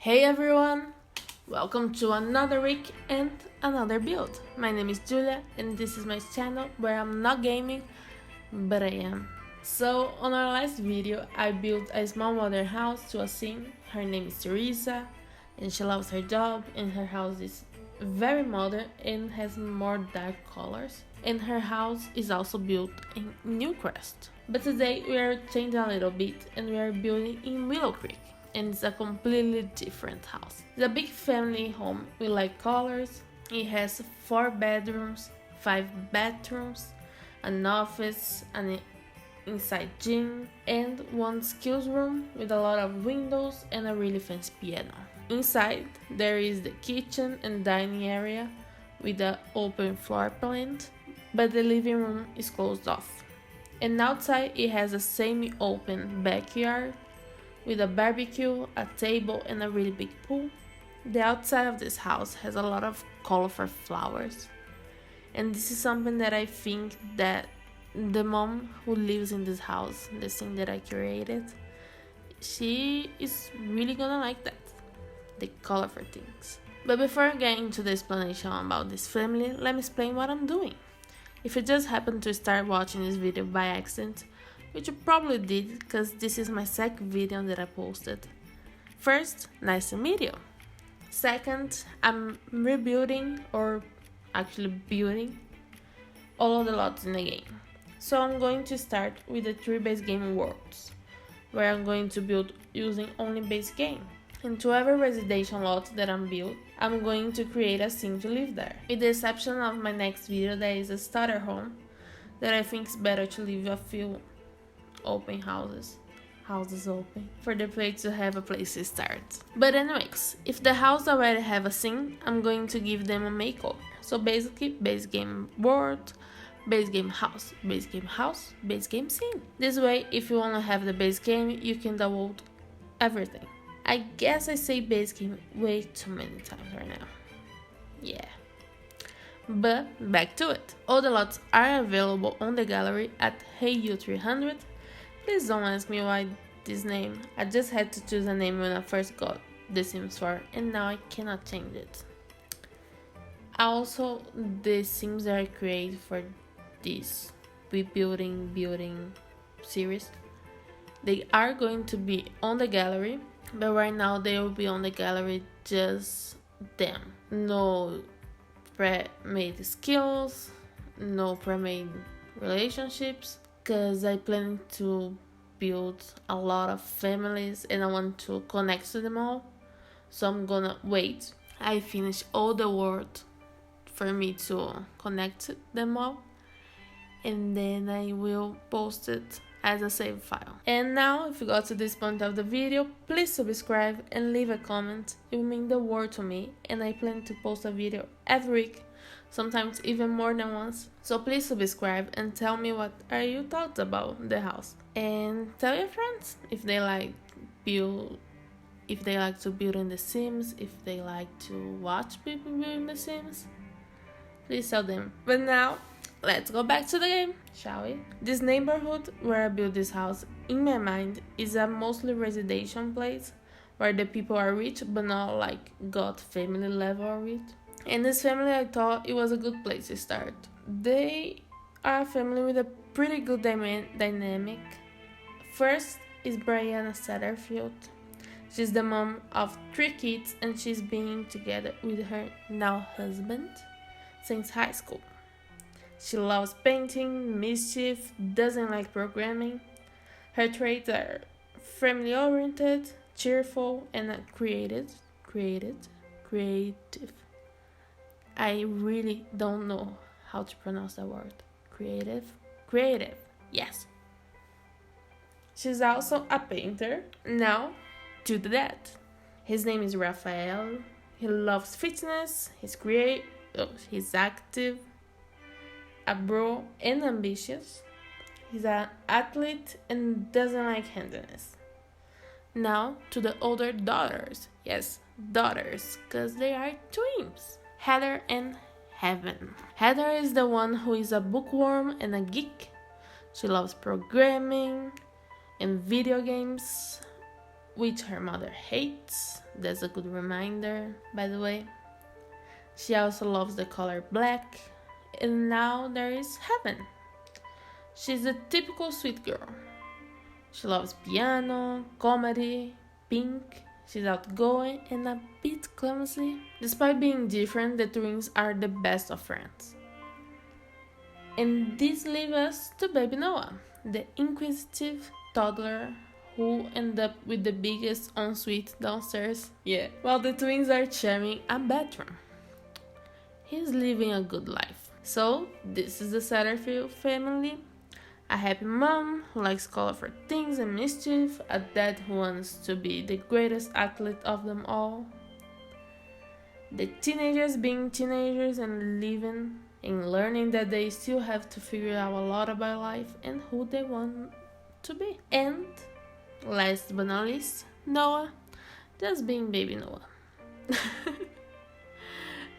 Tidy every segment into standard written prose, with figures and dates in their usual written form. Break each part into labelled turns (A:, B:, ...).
A: Hey everyone! Welcome to another week and another build. My name is Giulia and this is my channel where I'm not gaming, but I am. So on our last video I built a small modern house to a sim. Her name is Teresa and she loves her job and her house is very modern and has more dark colors. And her house is also built in Newcrest. But today we are changing a little bit and we are building in Willow Creek. And it's a completely different house. It's a big family home with light colors. It has 4 bedrooms, 5 bathrooms, an office, an inside gym, and 1 skills room with a lot of windows and a really fancy piano. Inside there is the kitchen and dining area with an open floor plan, but the living room is closed off. And outside it has a semi-open backyard with a barbecue, a table, and a really big pool. The outside of this house has a lot of colorful flowers. And this is something that I think that the mom who lives in this house, the thing that I created, she is really gonna like that. The colorful things. But before I get into the explanation about this family, let me explain what I'm doing. If you just happen to start watching this video by accident, which you probably did because this is my second video that I posted. First, nice to meet you. Second, I'm rebuilding or actually building all of the lots in the game. So I'm going to start with the 3 base game worlds, where I'm going to build using only base game. And to every residential lot that I'm built, I'm going to create a sim to live there. With the exception of my next video that is a starter home, that I think is better to leave a few open houses open for the player to have a place to start. But anyways, if the house already have a scene, I'm going to give them a makeover. So basically base game world, base game house, base game house, base game scene. This way if you want to have the base game, you can download everything. I guess I say base game way too many times right now. Yeah. But back to it. All the lots are available on the gallery at HeyYou 300. Please don't ask me why this name. I just had to choose a name when I first got The Sims 4 and now I cannot change it. Also, the Sims that I created for this building series, they are going to be on the gallery, but right now they will be on the gallery just them. No pre-made skills, no pre-made relationships, because I plan to build a lot of families and I want to connect to them all. So I'm gonna wait. I finish all the work for me to connect them all, and then I will post it as a save file. And now, if you got to this point of the video, please subscribe and leave a comment. It will mean the world to me, and I plan to post a video every week, sometimes even more than once. So please subscribe and tell me what are your thoughts about the house. And tell your friends if they like to build in The Sims, if they like to watch people build in The Sims. Please tell them. But now, let's go back to the game, shall we? This neighborhood where I built this house, in my mind, is a mostly residential place where the people are rich but not like God family level rich. And this family, I thought it was a good place to start. They are a family with a pretty good dynamic. First is Brianna Satterfield. She's the mom of 3 kids and she's been together with her now husband since high school. She loves painting, mischief, doesn't like programming. Her traits are family-oriented, cheerful, and creative. I really don't know how to pronounce that word. Creative, yes. She's also a painter. Now, to the dad. His name is Rafael. He loves fitness, he's active, a bro and ambitious. He's an athlete and doesn't like handiness. Now to the older daughters. Yes, daughters, because they are twins. Heather and Heaven. Heather is the one who is a bookworm and a geek. She loves programming and video games which her mother hates. That's a good reminder, by the way. She also loves the color black. And now there is Heaven. She's a typical sweet girl. She loves piano, comedy, pink. She's outgoing and a bit clumsy. Despite being different, the twins are the best of friends. And this leaves us to baby Noah, the inquisitive toddler who end up with the biggest ensuite downstairs. Yeah, while the twins are sharing a bedroom. He's living a good life. So, this is the Satterfield family. A happy mom who likes colorful things and mischief, a dad who wants to be the greatest athlete of them all, the teenagers being teenagers and living and learning that they still have to figure out a lot about life and who they want to be. And last but not least, Noah, just being baby Noah.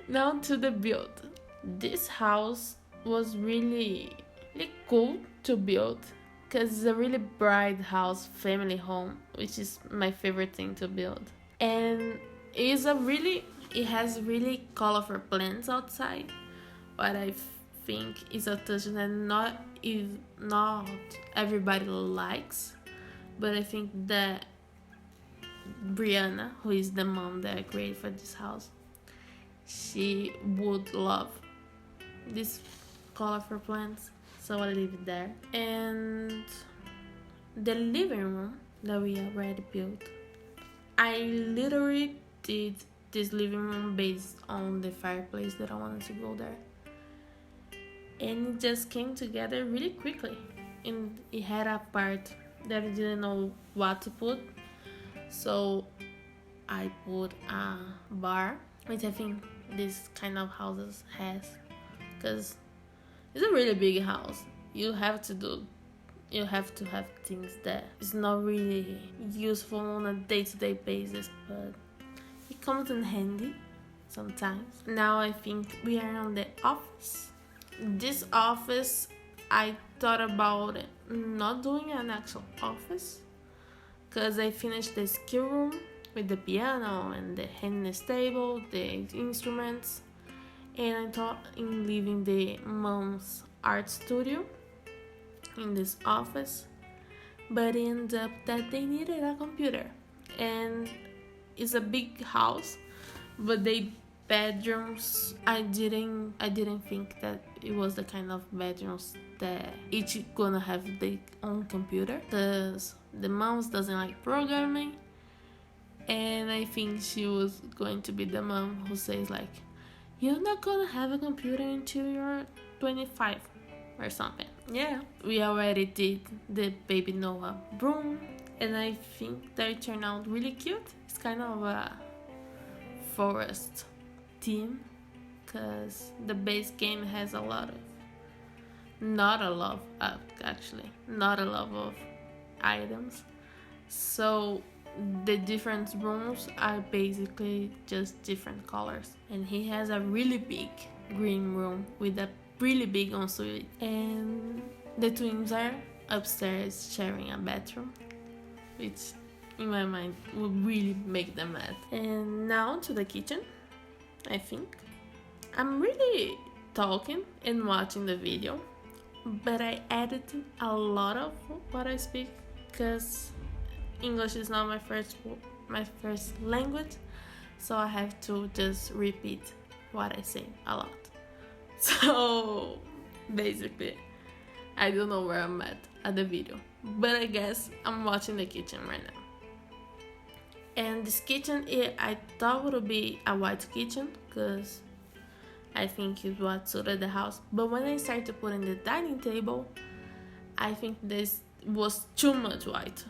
A: Now to the build. This house was really cool to build because it's a really bright house, family home, which is my favorite thing to build. And it has really colorful plants outside, what I think is a touch that not everybody likes, but I think that Brianna, who is the mom that I created for this house, she would love these colorful plants, so I leave it there. And the living room that we already built, I literally did this living room based on the fireplace that I wanted to go there, and it just came together really quickly. And it had a part that I didn't know what to put, so I put a bar, which I think this kind of houses has, because it's a really big house. You have to have things that is not really useful on a day-to-day basis, but it comes in handy sometimes. Now I think we are on the office. This office, I thought about not doing an actual office because I finished the skill room with the piano and the handiness table, the instruments, and I thought in leaving the mom's art studio in this office, but it ended up that they needed a computer, and it's a big house, but the bedrooms, I didn't think that it was the kind of bedrooms that each gonna have their own computer, because the mom doesn't like programming, and I think she was going to be the mom who says like, you're not gonna have a computer until you're 25 or something. Yeah, we already did the baby Noah room, and I think that it turned out really cute. It's kind of a forest theme because the base game has not a lot of items, so the different rooms are basically just different colors. And he has a really big green room with a really big ensuite, and the twins are upstairs sharing a bathroom, which in my mind would really make them mad. And now to the kitchen. I think I'm really talking and watching the video, but I edited a lot of what I speak because English is not my first language, so I have to just repeat what I say a lot. So basically, I don't know where I'm at the video, but I guess I'm watching the kitchen right now. And this kitchen, I thought would be a white kitchen because I think it's what suited the house. But when I started to put in the dining table, I think this was too much white,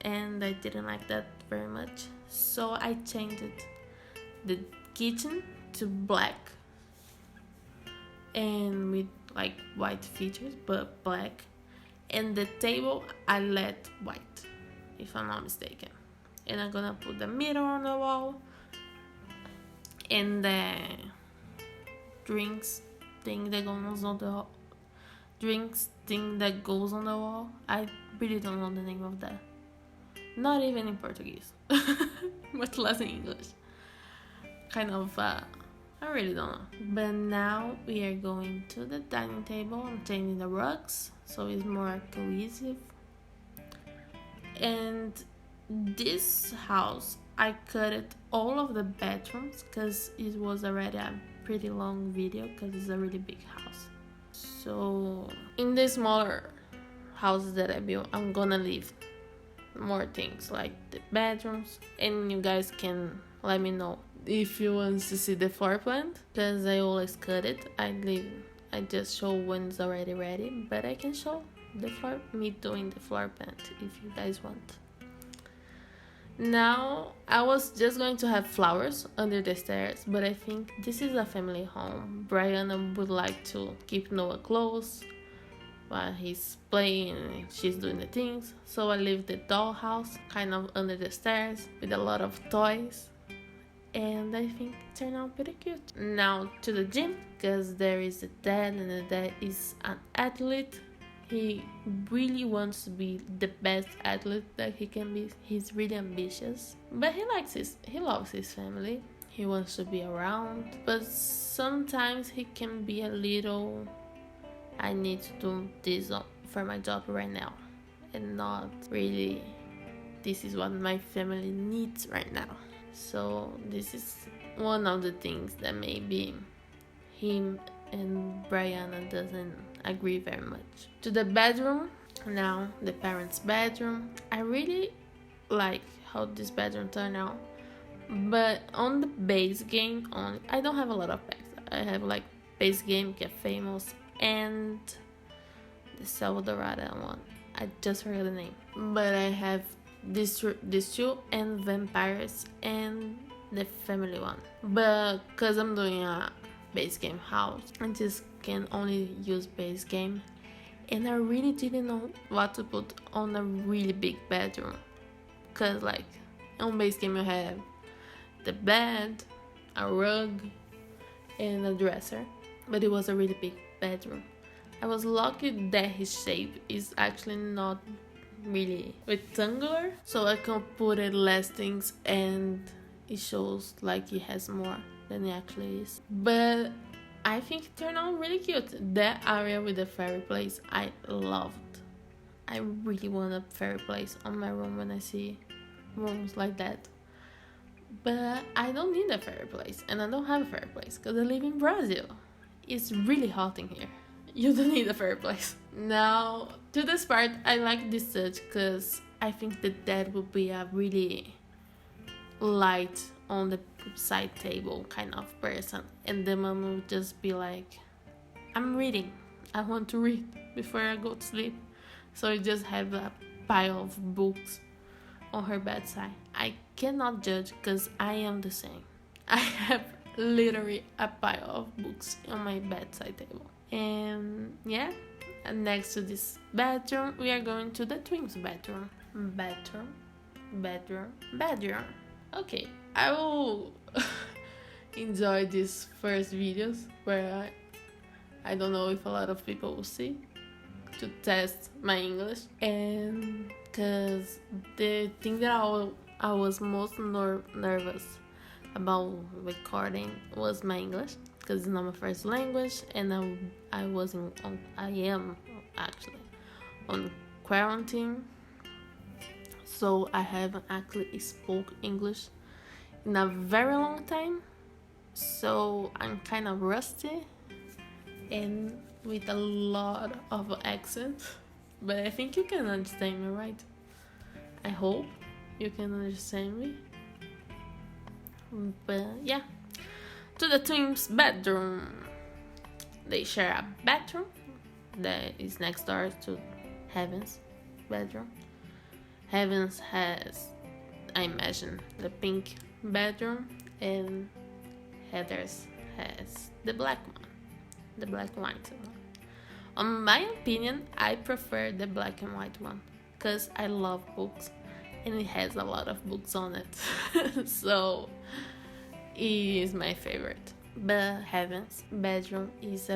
A: and I didn't like that very much. So I changed the kitchen to black and with like white features, but black. And the table I let white, if I'm not mistaken. And I'm gonna put the mirror on the wall and the drinks thing that goes on the wall. I really don't know the name of that, not even in Portuguese, much less in English. Kind of, I really don't know. But now we are going to the dining table. I'm changing the rugs so it's more cohesive. And this house, I cut it all of the bedrooms because it was already a pretty long video because it's a really big house. So in the smaller houses that I built, I'm gonna leave more things like the bedrooms, and you guys can let me know if you want to see the floor plan because I always cut it. I just show when it's already ready, but I can show me doing the floor plan if you guys want. Now I was just going to have flowers under the stairs, but I think this is a family home. Brianna would like to keep Noah close while he's playing and she's doing the things, so I leave the dollhouse kind of under the stairs with a lot of toys, and I think it turned out pretty cute. Now to the gym, because there is a dad, and the dad is an athlete. He really wants to be the best athlete that he can be. He's really ambitious, but he loves his family. He wants to be around, but sometimes he can be a little, I need to do this for my job right now, and not really, this is what my family needs right now. So this is one of the things that maybe him and Brianna doesn't agree very much. To the bedroom, now the parents' bedroom. I really like how this bedroom turned out, but on the base game only, I don't have a lot of packs. I have like base game, Get Famous, and the Salvadorada one. I just forgot the name, but I have these two and Vampires and the family one. But because I'm doing a base game house, I just can only use base game, and I really didn't know what to put on a really big bedroom, because like on base game you have the bed, a rug, and a dresser, but it was a really big bedroom. I was lucky that his shape is actually not really rectangular, so I can put it less things and it shows like it has more than it actually is. But I think it turned out really cute. That area with the fireplace, I loved. I really want a fireplace on my room when I see rooms like that. But I don't need a fireplace, and I don't have a fireplace because I live in Brazil. It's really hot in here. You don't need a fireplace. Now, to this part, I like this touch because I think that that would be a really light on the side table kind of person, and the mom would just be like, I'm reading, I want to read before I go to sleep. So I just have a pile of books on her bedside. I cannot judge because I am the same. I have literally a pile of books on my bedside table. And yeah, and next to this bedroom we are going to the twins bedroom. Okay, I will enjoy these first videos where I don't know if a lot of people will see, to test my English, and because the thing that I was most nervous about recording was my English, because it's not my first language, and I am actually on quarantine, so I haven't actually spoke English in a very long time, so I'm kind of rusty and with a lot of accent, but I think you can understand me, right? I hope you can understand me. But yeah, to the twins' bedroom. They share a bathroom that is next door to Heaven's bedroom. Heaven's has, I imagine, the pink bedroom, and Heather's has the black one, the black and white one. On my opinion, I prefer the black and white one because I love books and it has a lot of books on it. So it is my favorite. But Heaven's bedroom is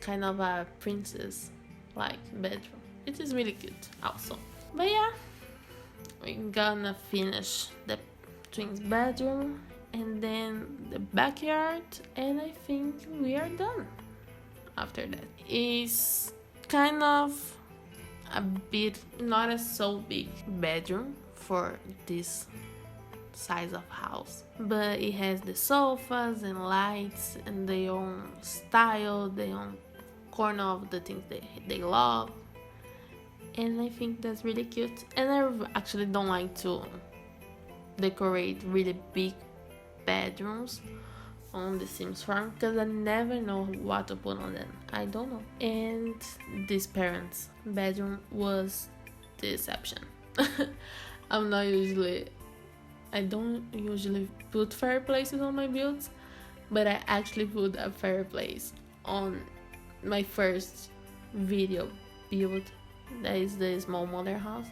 A: kind of a princess like bedroom. It is really cute also. But yeah, we're gonna finish the twins bedroom and then the backyard, and I think we are done. After that, it's kind of a bit not a so big bedroom for this size of house, but it has the sofas and lights and their own style, their own corner of the things they love, and I think that's really cute. And I actually don't like to decorate really big bedrooms on the Sims farm because I never know what to put on them. I don't know. And this parents' bedroom was the exception. I don't usually put fireplaces on my builds, but I actually put a fireplace on my first video build. That is the small mother house.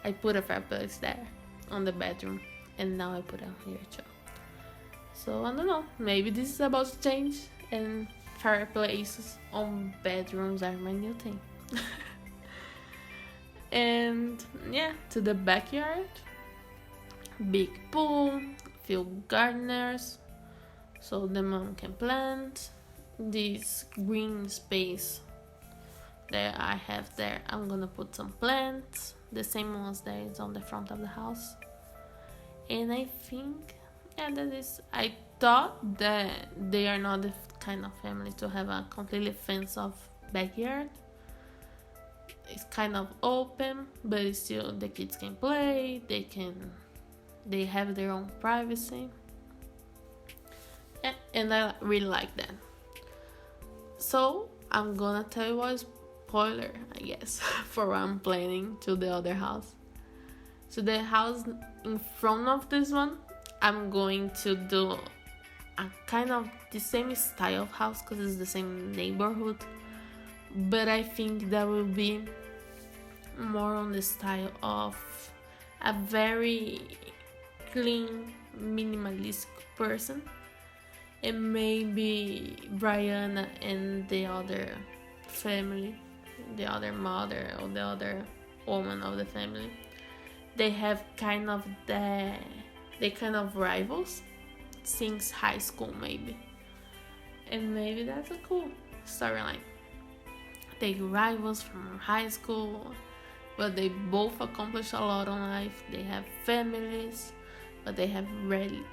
A: I put a fireplace there on the bedroom, and now I put it here too. So I don't know, maybe this is about to change and fireplaces on bedrooms are my new thing. And yeah, to the backyard, big pool, few gardeners so the mom can plant. This green space that I have there, I'm gonna put some plants, the same ones that is on the front of the house. And I think, yeah, that is, I thought that they are not the kind of family to have a completely fenced off backyard. It's kind of open, but it's still the kids can play, they have their own privacy. Yeah, and I really like that. So I'm gonna tell you a spoiler, I guess, for what I'm planning to the other house. So the house in front of this one, I'm going to do a kind of the same style of house because it's the same neighborhood, but I think that will be more on the style of a very clean, minimalistic person. And maybe Brianna and the other family, the other mother or the other woman of the family, they have kind of rivals since high school maybe. And maybe that's a cool storyline. They rivals from high school, but they both accomplish a lot in life. They have families, but they have really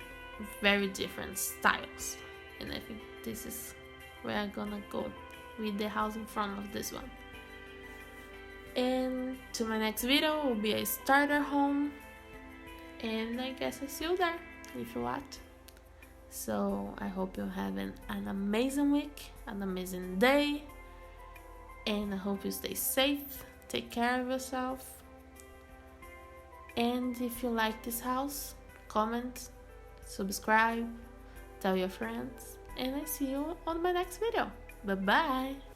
A: very different styles. And I think this is where I'm gonna go with the house in front of this one. And to my next video will be a starter home, and I guess I see you there if you want. So I hope you're having an amazing week, an amazing day, and I hope you stay safe, take care of yourself. And if you like this house, comment, subscribe, tell your friends, and I see you on my next video. Bye bye.